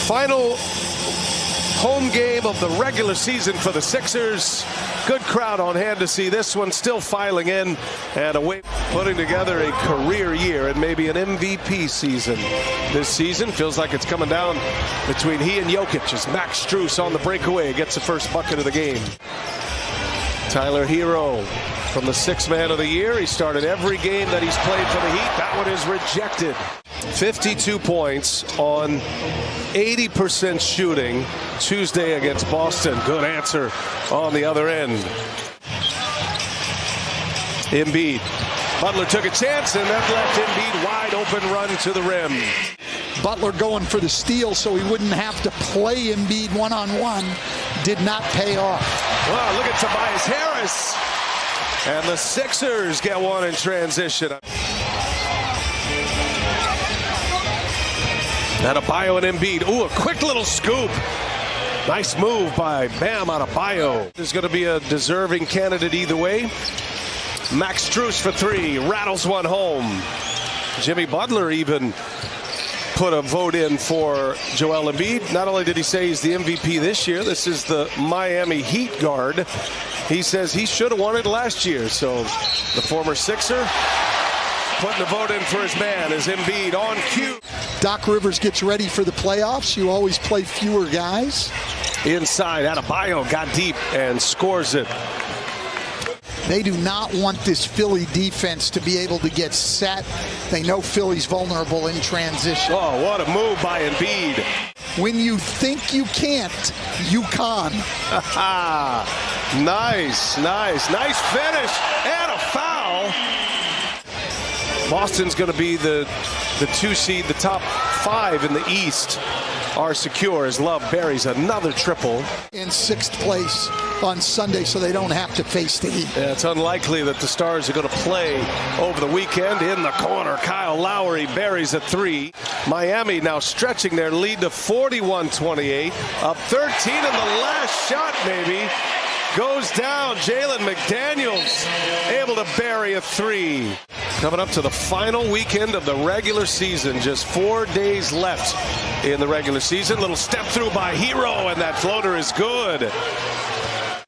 Final home game of the regular season for the Sixers. Good crowd on hand to see this one, still filing in and away, putting together a career year and maybe an MVP season this season. Feels like it's coming down between he and Jokic as Max Strus on the breakaway gets the first bucket of the game. Tyler Herro from the sixth man of the year. He started every game that he's played for the Heat. That one is rejected. 52 points on 80% shooting Tuesday against Boston. Good answer on the other end. Embiid. Butler took a chance and that left Embiid wide open run to the rim. Butler going for the steal so he wouldn't have to play Embiid one-on-one. Did not pay off. Wow, look at Tobias Harris. And the Sixers get one in transition. Adebayo and Embiid. Ooh, a quick little scoop. Nice move by Bam Adebayo. There's going to be a deserving candidate either way. Max Strus for three. Rattles one home. Jimmy Butler even put a vote in for Joel Embiid. Not only did he say he's the MVP this year, this is the Miami Heat guard. He says he should have won it last year. So the former Sixer putting the vote in for his man is Embiid on cue. Doc Rivers gets ready for the playoffs. You always play fewer guys. Inside, Adebayo got deep and scores it. They do not want this Philly defense to be able to get set. They know Philly's vulnerable in transition. Oh, what a move by Embiid. When you think you can't, you can. Nice finish and a foul. Boston's going to be the 2 seed. The top 5 in the East are secure as Love buries another triple. In 6th place on Sunday, so they don't have to face the Heat. Yeah, it's unlikely that the Stars are going to play over the weekend. In the corner, Kyle Lowry buries a 3. Miami now stretching their lead to 41-28. Up 13 in the last shot, maybe. Goes down. Jalen McDaniels able to bury a 3. Coming up to the final weekend of the regular season. Just 4 days left in the regular season. Little step through by Herro, and that floater is good.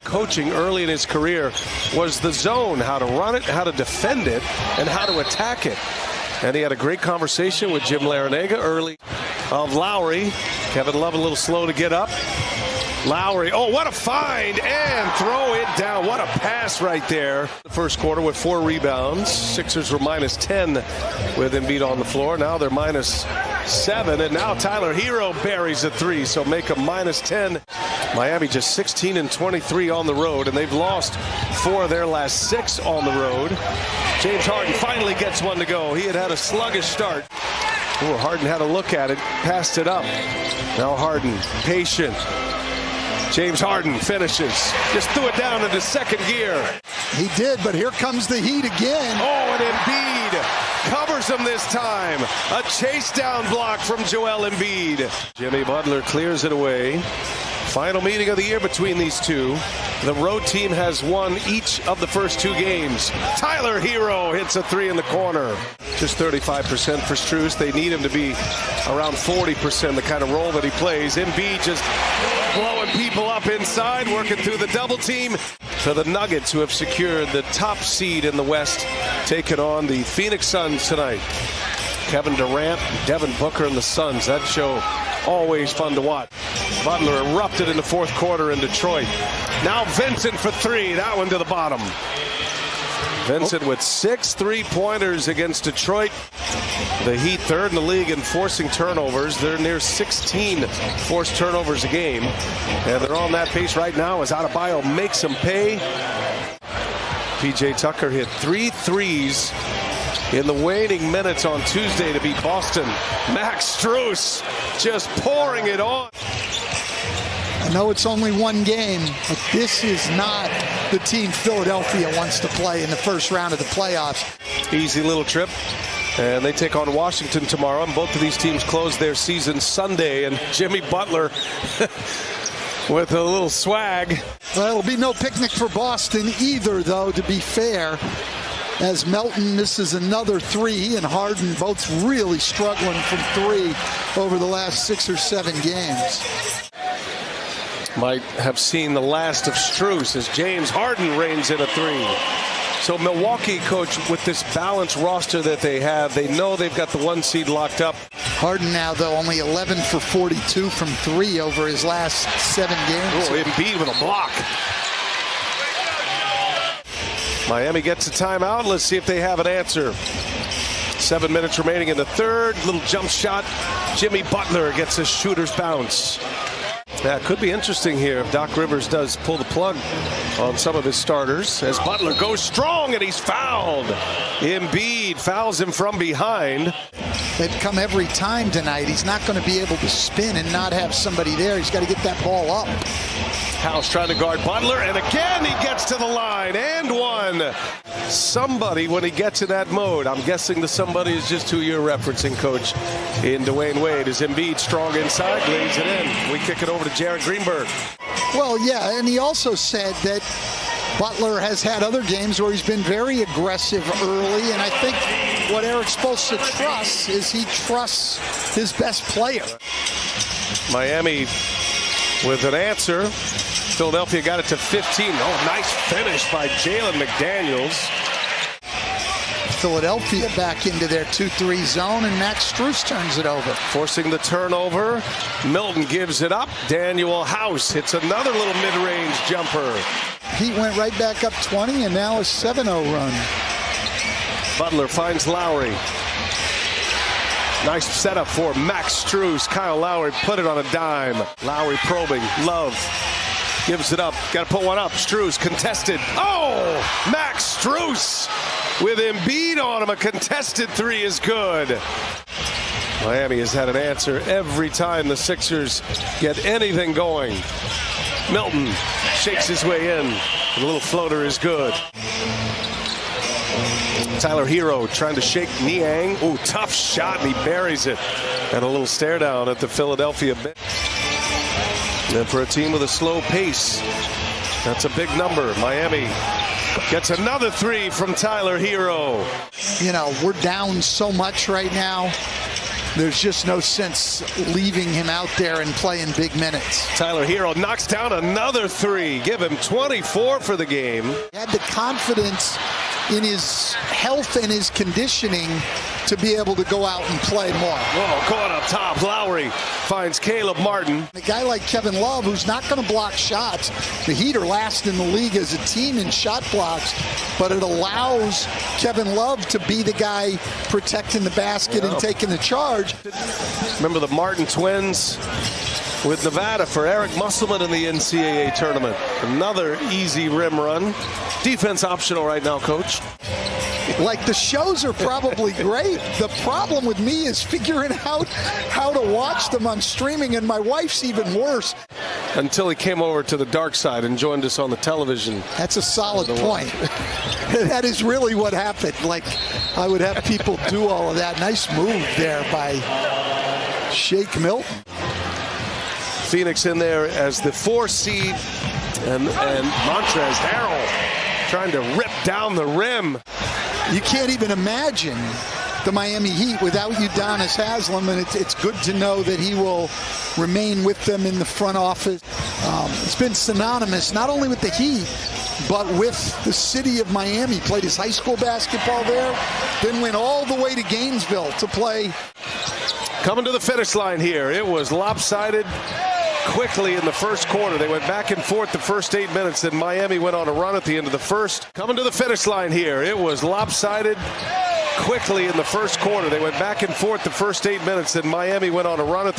Coaching early in his career was the zone, how to run it, how to defend it, and how to attack it. And he had a great conversation with Jim Larrañaga early of Lowry. Kevin Love a little slow to get up. Lowry, oh, what a find, and throw it down. What a pass right there. The first quarter with 4 rebounds. Sixers were minus 10 with Embiid on the floor. Now they're minus 7, and now Tyler Herro buries a 3, so make them minus 10. Miami just 16-23 on the road, and they've lost 4 of their last 6 on the road. James Harden finally gets one to go. He had a sluggish start. Ooh, Harden had a look at it, passed it up. Now Harden, patient. James Harden finishes. Just threw it down into second gear. He did, but here comes the Heat again. Oh, and Embiid covers him this time. A chase down block from Joel Embiid. Jimmy Butler clears it away. Final meeting of the year between these two. The road team has won each of the first 2 games. Tyler Herro hits a 3 in the corner. Just 35% for Strus. They need him to be around 40%, the kind of role that he plays. Embiid just blowing people up inside, working through the double team. For the Nuggets, who have secured the top seed in the West, taking on the Phoenix Suns tonight. Kevin Durant, Devin Booker, and the Suns. That show always fun to watch. Butler erupted in the fourth quarter in Detroit. Now Vincent for 3. That one to the bottom. Vincent with 6 3-pointers against Detroit. The Heat third in the league in forcing turnovers. They're near 16 forced turnovers a game. And they're on that pace right now as Adebayo makes them pay. P.J. Tucker hit 3 threes in the waning minutes on Tuesday to beat Boston. Max Strus just pouring it on. I know it's only 1 game, but this is not the team Philadelphia wants to play in the first round of the playoffs. Easy little trip. And they take on Washington tomorrow. And both of these teams close their season Sunday. And Jimmy Butler with a little swag. Well, it'll be no picnic for Boston either, though, to be fair. as Melton misses another three. He and Harden both really struggling from three over the last 6 or 7 games. Might have seen the last of Strus as James Harden reigns in a three. So Milwaukee, coach, with this balanced roster that they have, they know they've got the 1 seed locked up. Harden now, though, only 11 for 42 from three over his last 7 games. Oh, Embiid with a block. Miami gets a timeout. Let's see if they have an answer. 7 minutes remaining in the third. Little jump shot. Jimmy Butler gets a shooter's bounce. That could be interesting here if Doc Rivers does pull the plug on some of his starters as Butler goes strong and he's fouled. Embiid fouls him from behind. They've come every time tonight. He's not going to be able to spin and not have somebody there. He's got to get that ball up. House trying to guard Butler, and again he gets to the line, and one. Somebody, when he gets in that mode, I'm guessing the somebody is just who you're referencing, Coach, in Dwayne Wade. Is Embiid strong inside, lays it in. We kick it over to Jared Greenberg. Well, yeah, and he also said that Butler has had other games where he's been very aggressive early, and I think what Eric's supposed to trust is he trusts his best player. Miami with an answer. Philadelphia got it to 15. Oh, nice finish by Jalen McDaniels. Philadelphia back into their 2-3 zone, and Max Strus turns it over. Forcing the turnover. Milton gives it up. Daniel House hits another little mid-range jumper. Heat went right back up 20, and now a 7-0 run. Butler finds Lowry. Nice setup for Max Strus. Kyle Lowry put it on a dime. Lowry probing. Love gives it up. Got to put one up. Strus contested. Oh! Max Strus with Embiid on him. A contested three is good. Miami has had an answer every time the Sixers get anything going. Milton shakes his way in. The little floater is good. Tyler Hero trying to shake Niang. Ooh, tough shot, and he buries it. And a little stare down at the Philadelphia bench. And for a team with a slow pace, that's a big number. Miami gets another three from Tyler Hero. You know, we're down so much right now. There's just no sense leaving him out there and playing big minutes. Tyler Hero knocks down another three. Give him 24 for the game. He had the confidence in his health and his conditioning to be able to go out and play more. Whoa, going up top. Lowry finds Caleb Martin. A guy like Kevin Love, who's not going to block shots. The Heat are last in the league as a team in shot blocks, but it allows Kevin Love to be the guy protecting the basket and taking the charge. Remember the Martin twins with Nevada for Eric Musselman in the NCAA tournament. Another easy rim run. Defense optional right now, Coach. Like, the shows are probably great. The problem with me is figuring out how to watch them on streaming, and my wife's even worse. Until he came over to the dark side and joined us on the television. That's a solid point. That is really what happened. Like, I would have people do all of that. Nice move there by Shake Milton. Phoenix in there as the 4 seed, and Montrezl Harrell trying to rip down the rim. You can't even imagine the Miami Heat without Udonis Haslem, and it's good to know that he will remain with them in the front office. It's been synonymous not only with the Heat, but with the city of Miami. Played his high school basketball there, then went all the way to Gainesville to play. Coming to the finish line here. It was lopsided quickly in the first quarter. They went back and forth the first 8 minutes, then Miami went on a run at the end of the first. Coming to the finish line here. It was lopsided quickly in the first quarter. They went back and forth the first 8 minutes, then Miami went on a run at